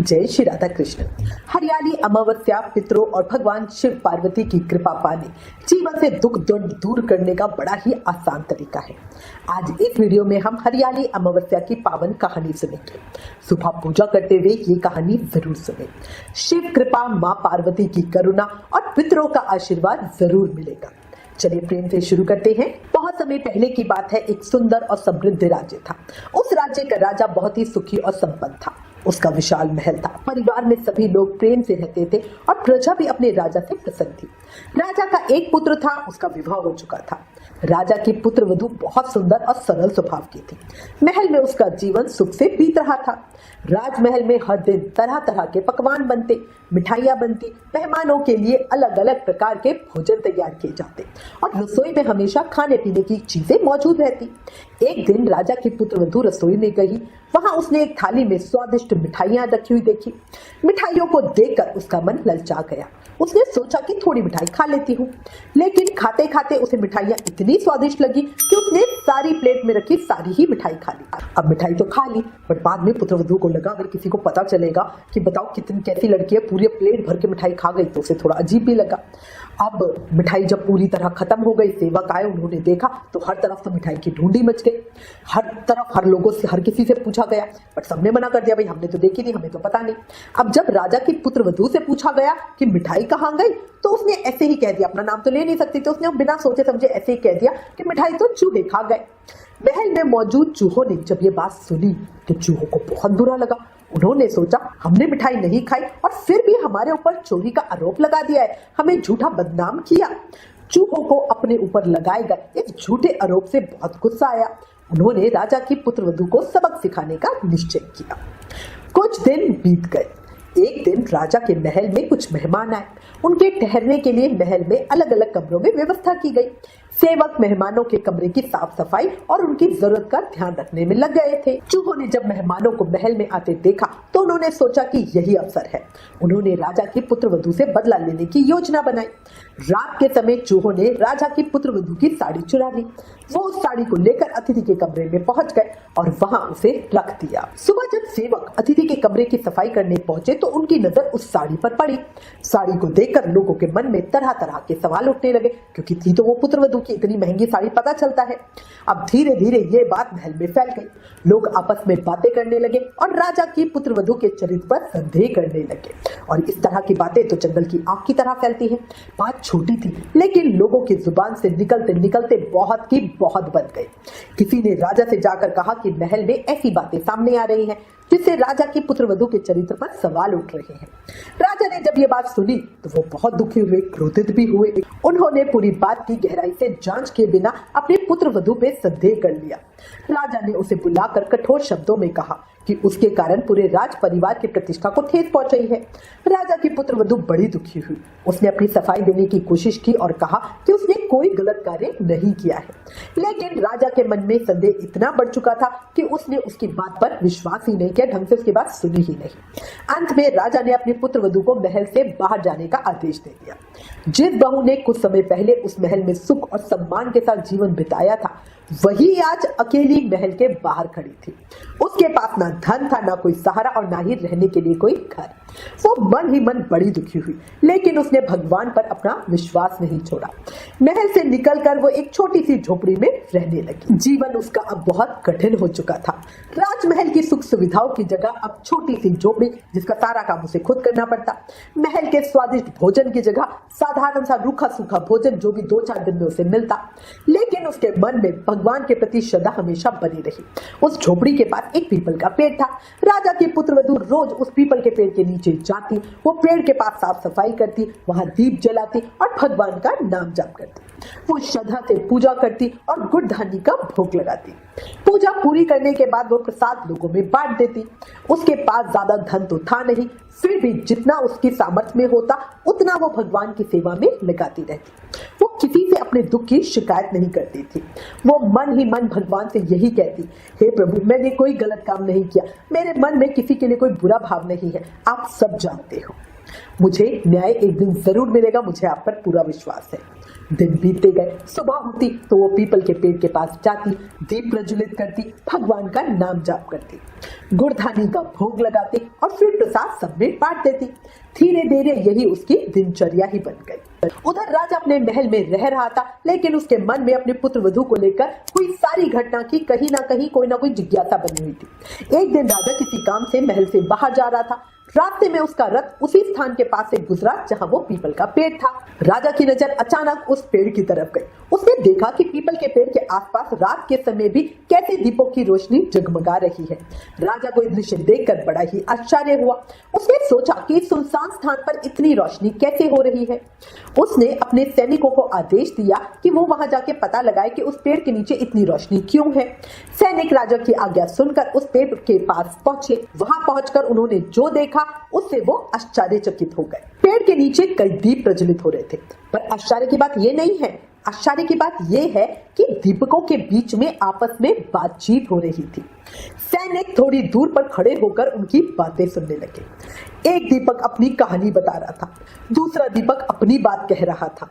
जय श्री राधा कृष्ण। हरियाली अमावस्या पितरों और भगवान शिव पार्वती की कृपा पाने जीवन से दुख दर्द दूर करने का बड़ा ही आसान तरीका है। आज इस वीडियो में हम हरियाली अमावस्या की पावन कहानी सुनेंगे। सुबह पूजा करते हुए ये कहानी जरूर सुने। शिव कृपा, माँ पार्वती की करुणा और पितरों का आशीर्वाद जरूर मिलेगा। चलिए प्रेम से शुरू करते हैं। बहुत समय पहले की बात है। एक सुंदर और समृद्ध राज्य था। उस राज्य का राजा बहुत ही सुखी और संपन्न था। उसका विशाल महल था। परिवार में सभी लोग प्रेम से रहते थे और प्रजा भी अपने राजा से प्रसन्न थी। राजा का एक पुत्र था, उसका विवाह हो चुका था। राजा की पुत्र वधू बहुत सुंदर और सरल स्वभाव की थी। महल में उसका जीवन सुख से बीत रहा था। राजमहल में हर दिन तरह तरह के पकवान बनते, मिठाइयाँ बनती, मेहमानों के लिए अलग अलग प्रकार के भोजन तैयार किए जाते और रसोई में हमेशा खाने पीने की चीजें मौजूद रहती। एक दिन राजा की पुत्र वधू रसोई में गई। वहां उसने एक थाली में स्वादिष्ट मिठाइयां रखी हुई देखी। मिठाइयों को देखकर उसका मन ललचा गया। उसने सोचा कि थोड़ी मिठाई खा लेती हूँ, लेकिन खाते खाते उसे मिठाइयाँ इतनी स्वादिष्ट लगी कि उसने सारी प्लेट में रखी सारी ही मिठाई खा ली। अब मिठाई तो खा ली, पर बाद में पुत्रवधू को लगा अगर किसी को पता चलेगा कि बताओ कितनी कैसी लड़की है, पूरी प्लेट भर के मिठाई खा गई, तो उसे थोड़ा अजीब भी लगा। अब मिठाई जब पूरी तरह खत्म हो गई, सेवक आए, उन्होंने देखा तो हर तरफ से मिठाई की ढूंढी मच गई। हर तरफ हर लोगों से, हर किसी से पूछा गया, बट सबने मना कर दिया, भाई हमने तो देखी नहीं, हमें तो पता नहीं। अब जब राजा की पुत्र वधू से पूछा गया कि मिठाई कहाँ गई, तो उसने ऐसे ही कह दिया, अपना नाम तो ले नहीं सकती, तो उसने बिना सोचे समझे ऐसे ही कह दिया कि मिठाई तो चूहे खा गए। महल में मौजूद चूहों ने जब ये बात सुनी तो चूहों को बहुत बुरा लगा। उन्होंने सोचा हमने मिठाई नहीं खाई और फिर भी हमारे ऊपर चोरी का आरोप लगा दिया है, हमें झूठा बदनाम किया। चूहों को अपने ऊपर लगाए गए इस झूठे आरोप से बहुत गुस्सा आया। उन्होंने राजा की पुत्रवधू को सबक सिखाने का निश्चय किया। कुछ दिन बीत गए। एक दिन राजा के महल में कुछ मेहमान आए। उनके ठहरने के लिए महल में अलग अलग कमरों में व्यवस्था की गई। सेवक मेहमानों के कमरे की साफ सफाई और उनकी जरूरत का ध्यान रखने में लग गए थे। चूहों ने जब मेहमानों को महल में आते देखा तो उन्होंने सोचा कि यही अवसर है। उन्होंने राजा की पुत्रवधू से बदला लेने की योजना बनाई। रात के समय चूहों ने राजा की पुत्रवधू की साड़ी चुरा ली। वो उस साड़ी को लेकर अतिथि के कमरे में पहुंच गए और वहां उसे रख दिया। सुबह जब सेवक अतिथि के कमरे की सफाई करने पहुंचे तो उनकी नजर उस साड़ी पर पड़ी। साड़ी को देखकर लोगों के मन में तरह तरह के सवाल उठने लगे, क्योंकि थी तो वो पुत्रवधू की इतनी महंगी साड़ी, पता चलता है। अब धीरे धीरे ये बात महल में फैल गई। लोग आपस में बातें करने लगे और राजा की पुत्रवधू के चरित्र पर संदेह करने लगे। और इस तरह की बातें तो जंगल की आग की तरह फैलती है। बात छोटी थी, लेकिन लोगों की जुबान से निकलते निकलते बहुत की बहुत बन गई। किसी ने राजा से जाकर कहा कि महल में ऐसी बातें सामने आ रही हैं जिससे राजा की पुत्रवधू के चरित्र पर सवाल उठ रहे हैं। राजा ने जब ये बात सुनी तो वो बहुत दुखी हुए, क्रोधित भी हुए। उन्होंने पूरी बात की गहराई से जांच किए बिना अपने पुत्रवधू पे संदेह कर लिया। राजा ने उसे बुलाकर कठोर शब्दों में कहा कि उसके कारण पूरे राज परिवार की प्रतिष्ठा को ठेस पहुंची है। राजा की पुत्रवधू बड़ी दुखी हुई। उसने अपनी सफाई देने की कोशिश की और कहा कि उसने कोई गलत कार्य नहीं किया है, लेकिन राजा के मन में संदेह इतना बढ़ चुका था कि उसने उसकी बात पर विश्वास ही नहीं किया, ढंग से उसकी बात सुनी ही नहीं। अंत में राजा ने अपनी पुत्रवधू को महल से बाहर जाने का आदेश दे दिया। जिस बहू ने कुछ समय पहले उस महल में सुख और सम्मान के साथ जीवन बिताया था, वही आज अकेली महल के बाहर खड़ी थी। उसके पास ना धन था, ना कोई सहारा और ना ही रहने के लिए कोई घर। वो मन ही मन बड़ी दुखी हुई, लेकिन उसने भगवान पर अपना विश्वास नहीं छोड़ा। महल से निकलकर वो एक छोटी सी झोपड़ी में रहने लगी। जीवन उसका अब बहुत कठिन हो चुका था। राजमहल की सुख सुविधाओं की जगह अब छोटी सी झोपड़ी, जिसका सारा काम उसे खुद करना पड़ता। महल के स्वादिष्ट भोजन की जगह साधारण सा रूखा सूखा भोजन, जो भी 2-4 दिन में उसे मिलता। लेकिन उसके मन में भगवान के प्रति श्रद्धा हमेशा बनी रही। उस झोपड़ी के पास एक पीपल का पेड़ था। राजा की पुत्रवधू रोज उस पीपल के पेड़ के नीचे जाती, वो पेड़ के पास साफ सफाई करती, वहां दीप जलाती और भगवान का नाम जाप करती। वो श्रद्धा से पूजा करती और गुड़ धानी का भोग लगाती। पूजा पूरी करने के बाद वो प्रसाद लोगों में बांट देती। उसके पास ज्यादा धन तो था नहीं, फिर भी जितना उसकी सामर्थ्य में होता उतना वो भगवान की सेवा में लगाती रहती। वो किसी से अपने दुख की शिकायत नहीं करती थी। वो मन ही मन भगवान से यही कहती, हे प्रभु, मैंने कोई गलत काम नहीं किया, मेरे मन में किसी के लिए कोई बुरा भाव नहीं है, आप सब जानते हो। मुझे न्याय एक दिन जरूर मिलेगा, मुझे आप पर पूरा विश्वास है। दिन बीतते गए। सुबह होती तो वो पीपल के पेड़ के पास जाती, दीप प्रज्वलित करती, भगवान का नाम जाप करती, गुड़धानी का भोग लगाती और फिर प्रसाद सब में बांट देती। धीरे धीरे यही उसकी दिनचर्या ही बन गई। उधर राजा अपने महल में रह रहा था, लेकिन उसके मन में अपने पुत्र वधू को लेकर हुई सारी घटना की कहीं ना कहीं कोई ना कोई जिज्ञासा बनी हुई थी। एक दिन राजा किसी काम से महल से बाहर जा रहा था। रास्ते में उसका रथ उसी स्थान के पास से गुजरा जहां वो पीपल का पेड़ था। राजा की नजर अचानक उस पेड़ की तरफ गई। उसने देखा कि पीपल के पेड़ के आसपास रात के समय भी कैसे दीपों की रोशनी जगमगा रही है। राजा को यह दृश्य देखकर बड़ा ही आश्चर्य हुआ। उसने सोचा कि इस सुनसान स्थान पर इतनी रोशनी कैसे हो रही है। उसने अपने सैनिकों को आदेश दिया कि वो वहां जाके पता लगाए कि उस पेड़ के नीचे इतनी रोशनी क्यों है। सैनिक राजा की आज्ञा सुनकर उस पेड़ के पास पहुंचे। वहां पहुंचकर उन्होंने जो देखा उससे वो आश्चर्यचकित हो गए। पेड़ के नीचे कई दीप प्रज्वलित हो रहे थे, पर आश्चर्य की बात ये नहीं है। आश्चर्य की बात यह है कि दीपकों के बीच में आपस में बातचीत हो रही थी। सैनिक थोड़ी दूर पर खड़े होकर उनकी बातें सुनने लगे। एक दीपक अपनी कहानी बता रहा था, दूसरा दीपक अपनी बात कह रहा था।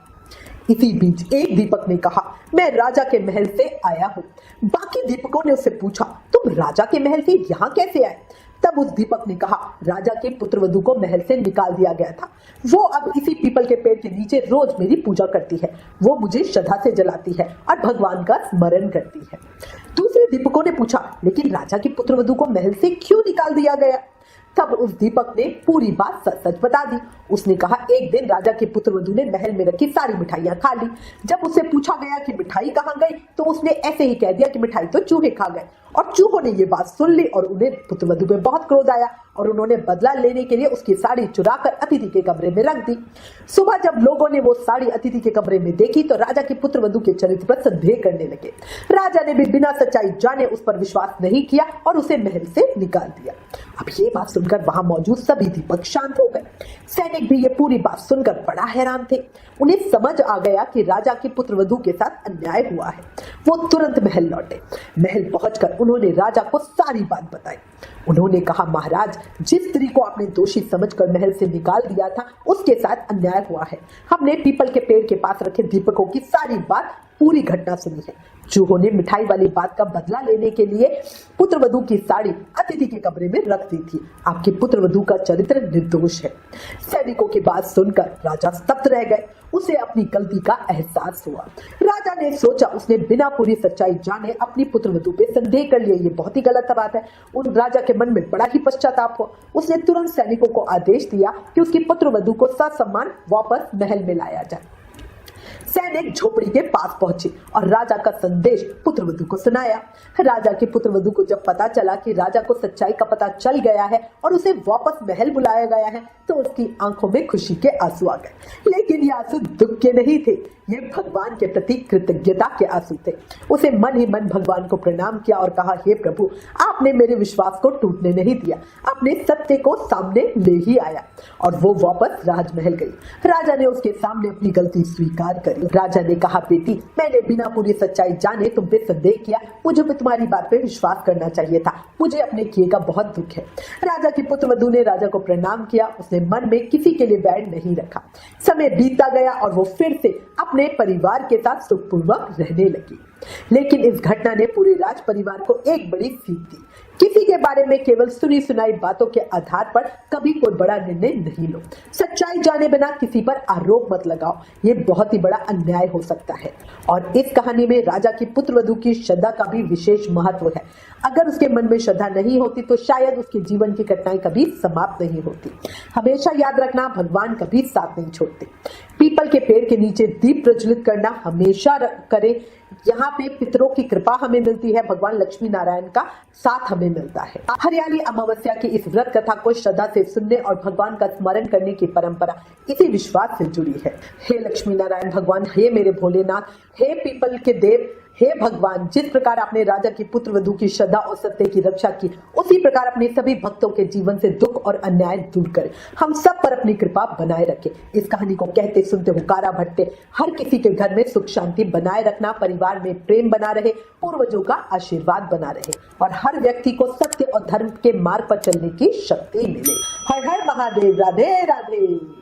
इसी बीच एक दीपक ने कहा, मैं राजा के महल से आया हूँ। बाकी दीपकों ने उससे पूछा, तुम राजा के महल से यहाँ कैसे आए? तब उस दीपक ने कहा, राजा के पुत्रवधू को महल से निकाल दिया गया था। वो अब इसी पीपल के पेड़ के नीचे रोज मेरी पूजा करती है। वो मुझे श्रद्धा से जलाती है और भगवान का स्मरण करती है। दूसरे दीपकों ने पूछा, लेकिन राजा की पुत्रवधू को महल से क्यों निकाल दिया गया? तब उस दीपक ने पूरी बात सच सच बता दी। उसने कहा, एक दिन राजा के पुत्रवधू ने महल में रखी सारी मिठाइयां खा ली। जब उससे पूछा गया कि मिठाई कहाँ गई, तो उसने ऐसे ही कह दिया कि मिठाई तो चूहे खा गए। और चूहों ने ये बात सुन ली और उन्हें पुत्रवधू में बहुत क्रोध आया और उन्होंने बदला लेने के लिए उसकी साड़ी चुराकर अतिथि के कमरे में रख दी। सुबह जब लोगों ने वो साड़ी अतिथि के कमरे में देखी तो राजा की पुत्रवधू के चरित्र पर संदेह करने लगे। राजा ने भी बिना सच्चाई जाने उस पर विश्वास नहीं किया और उसे महल से निकाल दिया। अब ये बात सुनकर वहां मौजूद सभी दीपक शांत हो गए। सैनिक भी ये पूरी बात सुनकर बड़ा हैरान थे। उन्हें समझ आ गया कि राजा की पुत्रवधू के साथ अन्याय हुआ है। वो तुरंत महल लौटे। महल पहुंचकर उन्होंने राजा को सारी बात बताई। उन्होंने कहा, महाराज, जिस स्त्री को आपने दोषी समझकर महल से निकाल दिया था उसके साथ अन्याय हुआ है। हमने पीपल के पेड़ के पास रखे दीपकों की सारी बात पूरी घटना सुनी है। चूहों ने मिठाई वाली बात का बदला लेने के लिए पुत्रवधू की साड़ी अतिथि के कमरे में रख दी थी। आपके पुत्रवधू का चरित्र निर्दोष है। सैनिकों की बात सुनकर राजा स्तब्ध रह गए। उसे अपनी गलती का एहसास हुआ। राजा ने सोचा उसने बिना पूरी सच्चाई जाने अपनी पुत्रवधू पे संदेह कर लिया। ये बहुत ही गलत बात है। उन राजा के मन में बड़ा ही पश्चाताप हुआ। उसने तुरंत सैनिकों को आदेश दिया कि उसकी पुत्रवधू को ससम्मान वापस महल में लाया जाए। सैनिक झोपड़ी के पास पहुंचे और राजा का संदेश पुत्रवधू को सुनाया। राजा की पुत्रवधू को जब पता चला कि राजा को सच्चाई का पता चल गया है और उसे वापस महल बुलाया गया है, तो उसकी आंखों में खुशी के आंसू आ गए। लेकिन ये आंसू दुख के नहीं थे, ये भगवान के प्रति कृतज्ञता के आंसू थे। उसे मन ही मन भगवान को प्रणाम किया और कहा, हे प्रभु, आपने मेरे विश्वास को टूटने नहीं दिया, आपने सत्य को सामने ले ही आया। और वो वापस राजमहल गई। राजा ने उसके सामने अपनी गलती स्वीकार करी। राजा ने कहा, बेटी, मैंने बिना पूरी सच्चाई जाने तुम पे संदेह किया। मुझे भी तुम्हारी बात पे विश्वास करना चाहिए था। मुझे अपने किए का बहुत दुख है। राजा की पुत्रवधू ने राजा को प्रणाम किया। उसने मन में किसी के लिए बैर नहीं रखा। समय बीतता गया और वो फिर से अपने परिवार के साथ सुखपूर्वक रहने लगी। लेकिन इस घटना ने पूरे राज परिवार को एक बड़ी सीख दी। किसी के बारे में केवल सुनी सुनाई बातों के आधार पर कभी कोई बड़ा निर्णय नहीं लो। सच्चाई जाने बिना किसी पर आरोप मत लगाओ, ये बहुत ही बड़ा अन्याय हो सकता है। और इस कहानी में राजा की पुत्रवधू की श्रद्धा का भी विशेष महत्व है। अगर उसके मन में श्रद्धा नहीं होती तो शायद उसके जीवन की घटनाएं कभी समाप्त नहीं होती। हमेशा याद रखना, भगवान कभी साथ नहीं छोड़ते। पीपल के पेड़ के नीचे दीप प्रज्वलित करना हमेशा करें। यहाँ पे पितरों की कृपा हमें मिलती है, भगवान लक्ष्मी नारायण का साथ हमें मिलता है। हरियाली अमावस्या की इस व्रत कथा को श्रद्धा से सुनने और भगवान का स्मरण करने की परंपरा इसी विश्वास से जुड़ी है। हे लक्ष्मी नारायण भगवान, हे मेरे भोलेनाथ, हे पीपल के देव, हे भगवान, जिस प्रकार आपने राजा की पुत्रवधू की श्रद्धा और सत्य की रक्षा की, उसी प्रकार अपने सभी भक्तों के जीवन से दुख और अन्याय दूर करें। हम सब पर अपनी कृपा बनाए रखें। इस कहानी को कहते सुनते हुकारा भरते हर किसी के घर में सुख शांति बनाए रखना, परिवार में प्रेम बना रहे, पूर्वजों का आशीर्वाद बना रहे और हर व्यक्ति को सत्य और धर्म के मार्ग पर चलने की शक्ति मिले। हर हर महादेव। राधे राधे।